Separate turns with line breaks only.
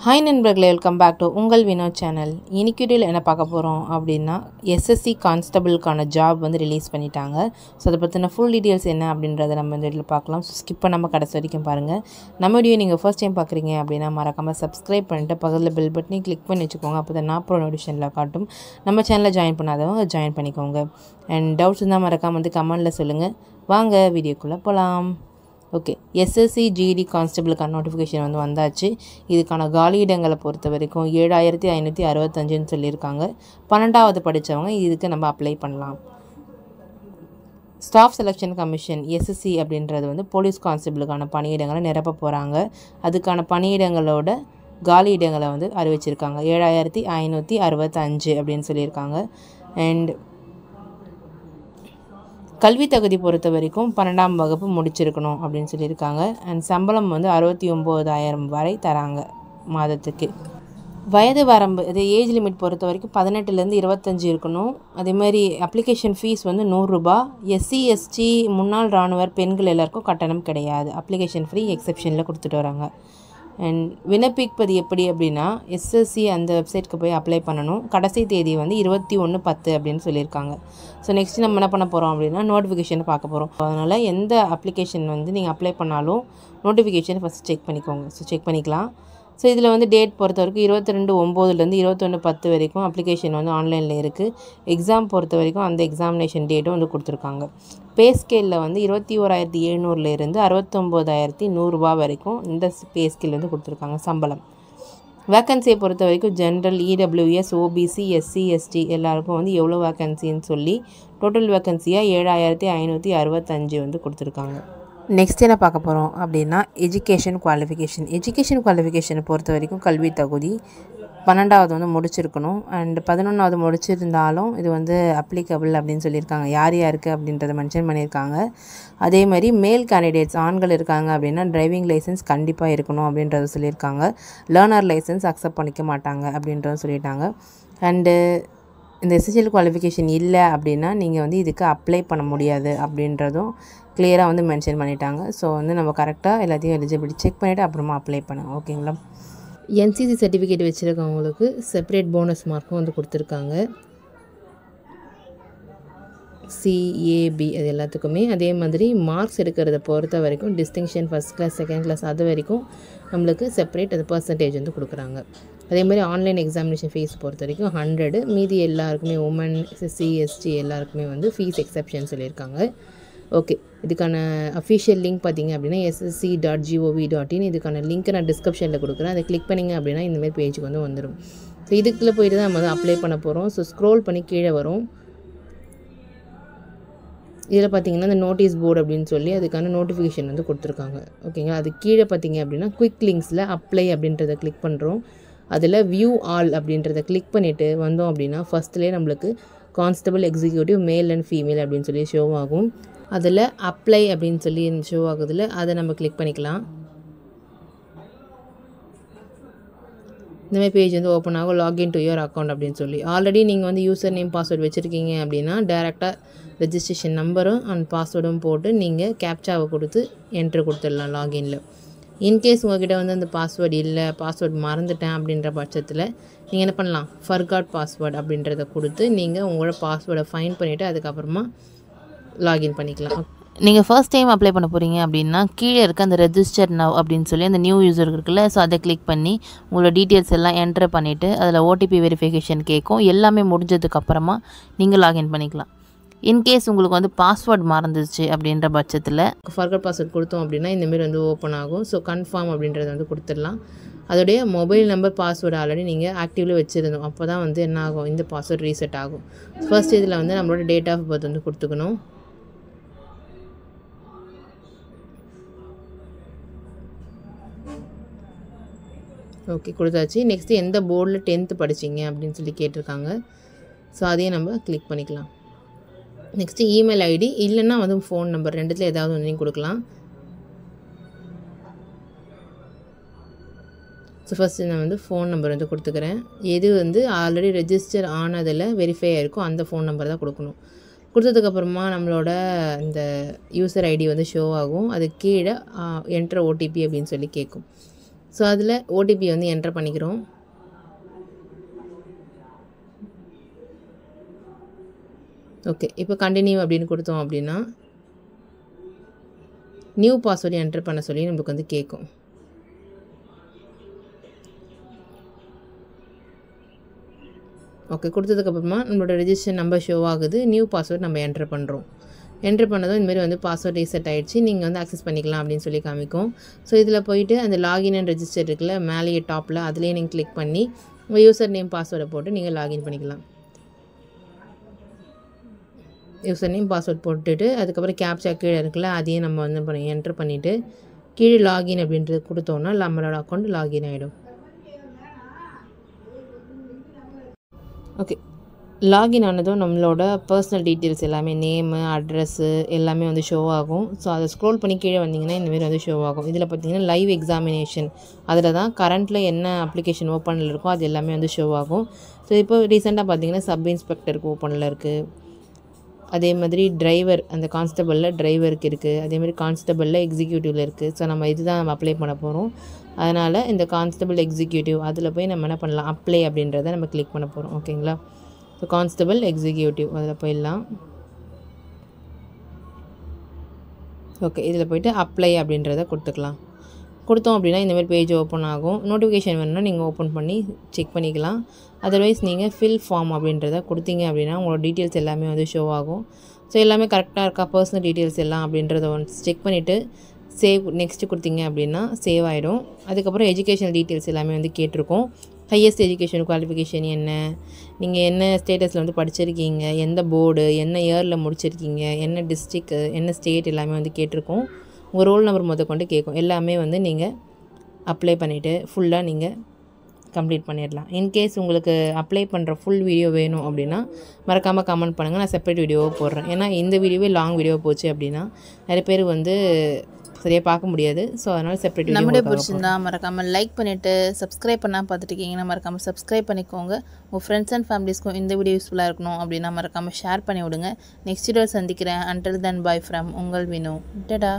Hi நண்பர்களே, welcome back to உங்கள் Vinod channel. இன்னைக்கு வீடியோவில் என்ன பார்க்க போகிறோம் அப்படின்னா, எஸ்எஸ்சி கான்ஸ்டபிளுக்கான ஜாப் வந்து ரிலீஸ் பண்ணிட்டாங்க. ஸோ அதை பற்றின ஃபுல் டீட்டெயில்ஸ் என்ன அப்படின்றத நம்ம இந்த வீடியோவில் பார்க்கலாம். ஸோ ஸ்கிப் பண்ணாமல் கடைசி வரைக்கும் பாருங்கள். நம்ம வீடியோ நீங்கள் ஃபர்ஸ்ட் டைம் பார்க்குறீங்க அப்படின்னா மறக்காமல் சப்ஸ்கிரைப் பண்ணிட்டு பக்கத்தில் பெல் பட்டனையும் கிளிக் பண்ணி வச்சுக்கோங்க. அப்போ தான் நான் நோட்டிஃபிகேஷனில் காட்டும். நம்ம சேனலில் ஜாயின் பண்ணாதவங்க ஜாயின் பண்ணிக்கோங்க. அண்ட் டவுட்ஸ் இருந்தால் மறக்காமல் வந்து கமெண்டில் சொல்லுங்கள். வாங்க வீடியோக்குள்ளே போகலாம். ஓகே, எஸ்எஸ்சி ஜிடி கான்ஸ்டபிளுக்கான நோட்டிஃபிகேஷன் வந்து வந்தாச்சு. இதுக்கான காலி இடங்களை பொறுத்த வரைக்கும் 7565 சொல்லியிருக்காங்க. 12வது படித்தவங்க இதுக்கு நம்ம அப்ளை பண்ணலாம். ஸ்டாஃப் செலெக்ஷன் கமிஷன் எஸ்எஸ்சி அப்படின்றது வந்து போலீஸ் கான்ஸ்டபிளுக்கான பணியிடங்களை நிரப்ப போகிறாங்க. அதுக்கான பணியிடங்களோட காலி இடங்களை வந்து அறிவிச்சிருக்காங்க. 7565 அப்படின்னு சொல்லியிருக்காங்க. அண்ட் கல்வி தகுதி பொறுத்த வரைக்கும் 12ஆம் வகுப்பு முடிச்சிருக்கணும் அப்படின்னு சொல்லியிருக்காங்க. அண்ட் சம்பளம் வந்து 69,000 வரை தராங்க மாதத்துக்கு. வயது வரம்பு இது ஏஜ் லிமிட் பொறுத்த வரைக்கும் 18லேருந்து 25 இருக்கணும். அதேமாதிரி அப்ளிகேஷன் ஃபீஸ் வந்து 100 ரூபா. எஸ்சி எஸ்டி முன்னாள் இராணுவர் பெண்கள் எல்லாருக்கும் கட்டணம் கிடையாது. அப்ளிகேஷன் ஃப்ரீ எக்ஸெப்ஷனில் கொடுத்துட்டு வராங்க. அண்ட் விண்ணப்பிப்பது எப்படி அப்படின்னா, எஸ்எஸ்சி அந்த வெப்சைட்க்கு போய் அப்ளை பண்ணணும். கடைசி தேதி வந்து 21/10 அப்படின்னு சொல்லியிருக்காங்க. ஸோ நெக்ஸ்ட் நம்ம என்ன பண்ண போகிறோம் அப்படின்னா, நோட்டிஃபிகேஷன் பார்க்க போகிறோம். அதனால் எந்த அப்ளிகேஷன் வந்து நீங்கள் அப்ளை பண்ணாலும் நோட்டிஃபிகேஷன் ஃபஸ்ட் செக் பண்ணிக்கோங்க. ஸோ செக் பண்ணிக்கலாம். ஸோ இதில் வந்து டேட் பொறுத்த வரைக்கும் 22/9 21/10 வரைக்கும் அப்ளிகேஷன் வந்து ஆன்லைனில் இருக்குது. எக்ஸாம் பொறுத்த வரைக்கும் அந்த எக்ஸாமினேஷன் டேட்டும் வந்து கொடுத்துருக்காங்க. பே ஸ்கேலில் வந்து 21,700 69,100 ரூபா வரைக்கும் இந்த பே ஸ்கேல் வந்து கொடுத்துருக்காங்க சம்பளம். வேக்கன்சியை பொறுத்த வரைக்கும் general, EWS, OBC, SC ST எல்லாருக்கும் வந்து எவ்வளோ வேக்கன்சின்னு சொல்லி டோட்டல் வேக்கன்சியாக 7565 வந்து கொடுத்துருக்காங்க. நெக்ஸ்ட் என்ன பார்க்க போகிறோம் அப்படின்னா, எஜுகேஷன் குவாலிஃபிகேஷனை பொறுத்த வரைக்கும் கல்வி தகுதி 12வது வந்து முடிச்சிருக்கணும். அண்ட் 11வது முடிச்சிருந்தாலும் இது வந்து அப்ளிகபிள் அப்படின்னு சொல்லியிருக்காங்க. யார் யாருக்கு அப்படின்றத மென்ஷன் பண்ணியிருக்காங்க. அதே மாதிரி மேல் கேண்டிடேட்ஸ் ஆண்கள் இருக்காங்க அப்படின்னா டிரைவிங் லைசன்ஸ் கண்டிப்பாக இருக்கணும் அப்படின்றத சொல்லியிருக்காங்க. லேர்னர் லைசன்ஸ் அக்செப்ட் பண்ணிக்க மாட்டாங்க அப்படின்றத சொல்லிட்டாங்க. அண்டு இந்த எஸ்எஸ்எல் குவாலிஃபிகேஷன் இல்லை அப்படின்னா நீங்கள் வந்து இதுக்கு அப்ளை பண்ண முடியாது அப்படின்றதும் கிளியராக வந்து மென்ஷன் பண்ணிட்டாங்க. ஸோ வந்து நம்ம கரெக்டாக எல்லாத்தையும் எலிஜிபிலிட்டி செக் பண்ணிவிட்டு அப்புறமா அப்ளை பண்ணுங்க. ஓகேங்களா? என்சிசி சர்டிஃபிகேட் வச்சுருக்கவங்களுக்கு செப்பரேட் போனஸ் மார்க்கும் வந்து கொடுத்துருக்காங்க. சிஏபி அது எல்லாத்துக்குமே. அதே மாதிரி மார்க்ஸ் எடுக்கிறத பொறுத்த வரைக்கும் distinction, first class, second class அது வரைக்கும் நம்மளுக்கு செப்பரேட் அது பர்சன்டேஜ் வந்து கொடுக்குறாங்க. அதே மாதிரி ஆன்லைன் எக்ஸாமினேஷன் ஃபீஸ் பொறுத்த வரைக்கும் 100. மீதி எல்லாருக்குமே உமன், எஸ்சி எஸ்டி எல்லாருக்குமே வந்து ஃபீஸ் எக்ஸெப்ஷன் சொல்லியிருக்காங்க. ஓகே, இதுக்கான அஃபிஷியல் லிங்க் பார்த்தீங்க அப்படின்னா ssc.gov.in. இதுக்கான லிங்க்கை நான் டிஸ்கிரிப்ஷனில் கொடுக்குறேன். அதை கிளிக் பண்ணிங்க அப்படின்னா இந்தமாதிரி பேஜுக்கு வந்து வந்துடும். ஸோ இதுக்குள்ளே போய்ட்டு தான் நம்ம வந்து அப்ளை பண்ண போகிறோம். ஸோ ஸ்க்ரோல் பண்ணி கீழே வரும். இதில் பார்த்தீங்கன்னா இந்த நோட்டீஸ் போர்டு அப்படின்னு சொல்லி அதுக்கான நோட்டிஃபிகேஷன் வந்து கொடுத்துருக்காங்க. ஓகேங்களா? அது கீழே பார்த்தீங்க அப்படின்னா குயிக் லிங்க்ஸில் அப்ளை அப்படின்றத கிளிக் பண்ணுறோம். அதில் வியூ ஆல் அப்படின்றத கிளிக் பண்ணிவிட்டு வந்தோம் அப்படின்னா ஃபஸ்ட்லேயே நம்மளுக்கு constable executive male and female அப்படின்னு சொல்லி ஷோ ஆகும். அதில் அப்ளை அப்படின்னு சொல்லி ஷோ ஆகுதில் அதை நம்ம கிளிக் பண்ணிக்கலாம். இந்தமாதிரி பேஜ் வந்து ஓப்பன் ஆகும். லாகின் டு யுவர் அக்கௌண்ட் அப்படின்னு சொல்லி. ஆல்ரெடி நீங்கள் வந்து யூசர் நேம் பாஸ்வேர்டு வச்சுருக்கீங்க அப்படின்னா டேரெக்டாக ரெஜிஸ்ட்ரேஷன் நம்பரும் அண்ட் பாஸ்வேர்டும் போட்டு நீங்கள் கேப்சாவை கொடுத்து என்ட்ரு கொடுத்துடலாம் லாகின்ல. இன்கேஸ் உங்கள்கிட்ட வந்து அந்த பாஸ்வேர்டு இல்லை, பாஸ்வேர்டு மறந்துட்டேன் அப்படின்ற பட்சத்தில் நீங்கள் என்ன பண்ணலாம், ஃபர்காட் பாஸ்வேர்டு அப்படின்றத கொடுத்து நீங்கள் உங்களோட பாஸ்வேர்டை ஃபைண்ட் பண்ணிவிட்டு அதுக்கப்புறமா லாகின் பண்ணிக்கலாம். நீங்கள் ஃபர்ஸ்ட் டைம் அப்ளை பண்ண போகிறீங்க அப்படின்னா கீழே இருக்க அந்த ரெஜிஸ்டர் நவ் அப்படின்னு சொல்லி அந்த நியூ யூசர் இருக்குல்ல, ஸோ அதை கிளிக் பண்ணி உங்களோட டீட்டெயில்ஸ் எல்லாம் என்ட்ரு பண்ணிவிட்டு அதில் ஓடிபி வெரிஃபிகேஷன் கேட்கும். எல்லாமே முடிஞ்சதுக்கப்புறமா நீங்கள் லாகின் பண்ணிக்கலாம். இன்கேஸ் உங்களுக்கு வந்து பாஸ்வேர்டு மறந்துச்சு அப்படின்ற பட்சத்தில் ஃபர்கட் பாஸ்வேர்ட் கொடுத்தோம் அப்படின்னா இந்தமாரி வந்து ஓப்பன் ஆகும். ஸோ கன்ஃபார்ம் அப்படின்றத வந்து கொடுத்துடலாம். அதோடைய மொபைல் நம்பர் பாஸ்வேர்டு ஆல்ரெடி நீங்கள் ஆக்டிவில் வச்சுருந்தோம். அப்போ தான் வந்து என்ன ஆகும், இந்த பாஸ்வேர்டு ரீசெட் ஆகும். ஃபர்ஸ்ட் இதில் வந்து நம்மளோட டேட் ஆஃப் பர்த் வந்து கொடுத்துக்கணும். ஓகே, கொடுத்தாச்சு. நெக்ஸ்ட்டு எந்த போர்டில் 10th படிச்சிங்க அப்படின்னு சொல்லி கேட்டிருக்காங்க. ஸோ அதையும் நம்ம கிளிக் பண்ணிக்கலாம். நெக்ஸ்ட்டு இமெயில் ஐடி இல்லைன்னா வந்து ஃபோன் நம்பர் ரெண்டுத்தில் ஏதாவது ஒன்று கொடுக்கலாம். ஸோ ஃபஸ்ட்டு நான் வந்து ஃபோன் நம்பர் வந்து கொடுத்துக்கிறேன். எது வந்து ஆல்ரெடி ரெஜிஸ்டர் ஆனதில் வெரிஃபை ஆகிருக்கும் அந்த ஃபோன் நம்பர் தான் கொடுக்கணும். கொடுத்ததுக்கப்புறமா நம்மளோட இந்த யூசர் ஐடி வந்து ஷோ ஆகும். அது கீழே என்ட்ரு ஓடிபி அப்படின்னு சொல்லி கேட்கும். ஸோ அதில் ஓடிபி வந்து என்டர் பண்ணிக்கிறோம். ஓகே, இப்போ கண்டினியூ அப்படின்னு கொடுத்தோம் அப்படின்னா நியூ பாஸ்வேர்டு என்டர் பண்ண சொல்லி நம்மளுக்கு வந்து கேட்கும். ஓகே, கொடுத்ததுக்கப்புறமா நம்மளோட ரெஜிஸ்ட்ரேஷன் நம்பர் ஷோ ஆகுது. நியூ பாஸ்வேர்டு நம்ம என்டர் பண்ணுறோம். என்ட்ரு பண்ணதும் இந்தமாரி வந்து பாஸ்வேர்ட் ரீசெட் ஆகிடுச்சு, நீங்கள் வந்து அக்சஸ் பண்ணிக்கலாம் அப்படின்னு சொல்லி காமிக்கும். ஸோ இதில் போயிட்டு அந்த லாகின் அண்ட் ரெஜிஸ்டர் இருக்குல்ல மேலேயே டாப்பில், அதுலேயே நீங்கள் கிளிக் பண்ணி உங்கள் யூசர் நேம் பாஸ்வேர்டை போட்டு நீங்கள் லாகின் பண்ணிக்கலாம். யூசர் நேம் பாஸ்வேர்ட் போட்டுட்டு அதுக்கப்புறம் கேப்சா கீழே இருக்குல்ல அதையும் நம்ம வந்து என்ட்ரு பண்ணிவிட்டு கீழே லாகின் அப்படின்றது கொடுத்தோன்னா நம்மளோட அக்கௌண்ட் லாகின் ஆகிடும். ஓகே, லாகின் ஆனதும் நம்மளோட பர்சனல் டீட்டெயில்ஸ் எல்லாமே நேமு அட்ரெஸ்ஸு எல்லாமே வந்து ஷோ ஆகும். ஸோ அதை ஸ்க்ரோல் பண்ணி கீழே வந்தீங்கன்னா இந்தமாரி வந்து ஷோ ஆகும். இதில் பார்த்தீங்கன்னா லைவ் எக்ஸாமினேஷன், அதில் தான் கரண்ட்டில் என்ன அப்ளிகேஷன் ஓப்பனில் இருக்கோ அது எல்லாமே வந்து ஷோ ஆகும். ஸோ இப்போ ரீசெண்டாக பார்த்தீங்கன்னா சப் இன்ஸ்பெக்டருக்கு ஓப்பனில் இருக்குது. அதே மாதிரி டிரைவர், அந்த கான்ஸ்டபிளில் டிரைவருக்கு இருக்குது. அதேமாதிரி கான்ஸ்டபிளில் எக்ஸிக்யூட்டிவில் இருக்குது. ஸோ நம்ம இதுதான் நம்ம அப்ளை பண்ண போகிறோம். அதனால் இந்த கான்ஸ்டபிள் எக்ஸிக்யூட்டிவ் அதில் போய் நம்ம என்ன பண்ணலாம், அப்ளை அப்படின்றத நம்ம கிளிக் பண்ண போகிறோம். ஓகேங்களா, ஸோ கான்ஸ்டபிள் எக்ஸிக்யூட்டிவ் அதில் போயிடலாம். ஓகே, இதில் போய்ட்டு அப்ளை அப்படின்றத கொடுத்துக்கலாம். கொடுத்தோம் அப்படின்னா இந்தமாதிரி பேஜ் ஓப்பன் ஆகும். நோட்டிஃபிகேஷன் வேணுன்னா நீங்கள் ஓப்பன் பண்ணி செக் பண்ணிக்கலாம். அதர்வைஸ் நீங்கள் ஃபில் ஃபார்ம் அப்படின்றத கொடுத்தீங்க அப்படின்னா உங்களோட டீட்டெயில்ஸ் எல்லாமே வந்து ஷோ ஆகும். ஸோ எல்லாமே கரெக்டாக இருக்கா, பர்சனல் டீட்டெயில்ஸ் எல்லாம் அப்படின்றத ஒன்ஸ் செக் பண்ணிவிட்டு சேவ் நெக்ஸ்ட்டு கொடுத்தீங்க அப்படின்னா சேவ் ஆகிடும். அதுக்கப்புறம் எஜுகேஷனல் டீட்டெயில்ஸ் எல்லாமே வந்து கேட்டிருக்கோம். ஹையஸ்ட் எஜுகேஷன் குவாலிஃபிகேஷன் என்ன, நீங்கள் என்ன ஸ்டேட்டஸில் வந்து படிச்சிருக்கீங்க, எந்த போர்டு, என்ன இயரில் முடிச்சிருக்கீங்க, என்ன டிஸ்ட்ரிக்ட், என்ன ஸ்டேட் எல்லாமே வந்து கேட்டிருக்கோம். உங்கள் ரோல் நம்பர் முதற்கொண்டு கேட்கும். எல்லாமே வந்து நீங்கள் அப்ளை பண்ணிவிட்டு ஃபுல்லாக நீங்கள் கம்ப்ளீட் பண்ணிடலாம். இன்கேஸ் உங்களுக்கு அப்ளை பண்ணுற ஃபுல் வீடியோ வேணும் அப்படின்னா மறக்காமல் கமெண்ட் பண்ணுங்கள், நான் செப்பரேட் வீடியோவை போடுறேன். ஏன்னா இந்த வீடியோவே லாங் வீடியோ போச்சு அப்படின்னா நிறைய பேர் வந்து சரியாக பார்க்க முடியாது. ஸோ அதனால் செப்பரேட் வீடியோ.
நம்மளே பிடிச்சிருந்தா மறக்காமல் லைக் பண்ணிவிட்டு சப்ஸ்கிரைப் பண்ணால் பார்த்துட்டுருக்கீங்கன்னா மறக்காமல் சப்ஸ்கிரைப் பண்ணிக்கோங்க. உங்கள் ஃப்ரெண்ட்ஸ் அண்ட் ஃபேமிலிஸ்க்கும் இந்த வீடியோ யூஸ்ஃபுல்லாக இருக்கணும் அப்படின்னா மறக்காமல் ஷேர் பண்ணி விடுங்க. நெக்ஸ்ட் வீடியோ சந்திக்கிறேன். அன்டில் தென் பை ஃப்ரம் உங்கள் வினு. டடா.